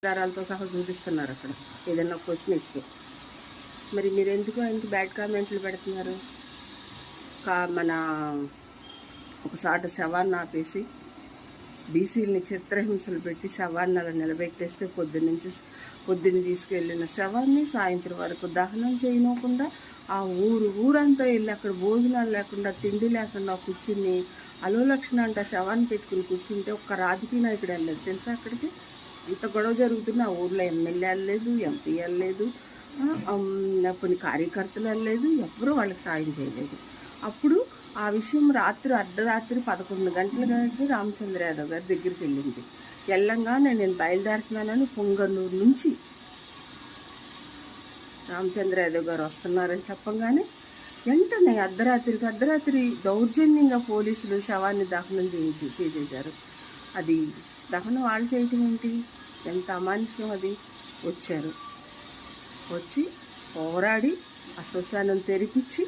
ఆధారాలతో సహా చూపిస్తున్నారు అక్కడ ఏదైనా క్వశ్చన్ ఇస్తే. మరి మీరు ఎందుకు ఆయనకి బ్యాడ్ కామెంట్లు పెడుతున్నారు? మన ఒకసారి శవాన్ని ఆపేసి బీసీలని చిత్రహింసలు పెట్టి శవాన్ని అలా నిలబెట్టేస్తే పొద్దున్న తీసుకెళ్ళిన శవాన్ని సాయంత్రం వరకు దహనం చేయనకుండా ఆ ఊరంతా వెళ్ళి అక్కడ భోజనాలు లేకుండా తిండి లేకుండా కూర్చుని అలోలక్షణ అంట శవాన్ని పెట్టుకుని కూర్చుంటే ఒక్క రాజకీయ నాయకుడు వెళ్ళలేదు తెలుసా అక్కడికి. ఇంత గొడవ జరుగుతున్న ఆ ఊర్లో ఎమ్మెల్యే వెళ్ళలేదు, ఎంపీ వెళ్ళలేదు, కొన్ని కార్యకర్తలు వెళ్ళలేదు, ఎవరూ వాళ్ళకి సాయం చేయలేదు. అప్పుడు ఆ విషయం అర్ధరాత్రి 11 గంటలకి రామచంద్ర యాదవ్ గారి దగ్గరికి వెళ్ళింది. వెళ్ళంగానే నేను బయలుదేరుతున్నానని పొంగనూరు నుంచి రామచంద్ర యాదవ్ గారు వస్తున్నారని చెప్పంగానే వెంటనే అర్ధరాత్రి దౌర్జన్యంగా పోలీసులు శవాన్ని దహనం చేసేశారు. అది దహనం వాళ్ళు చేయటం ఏంటి, ఎంత అమానుష్యం అది. వచ్చి పోరాడి ఆ శ్మశానం తెరిపించి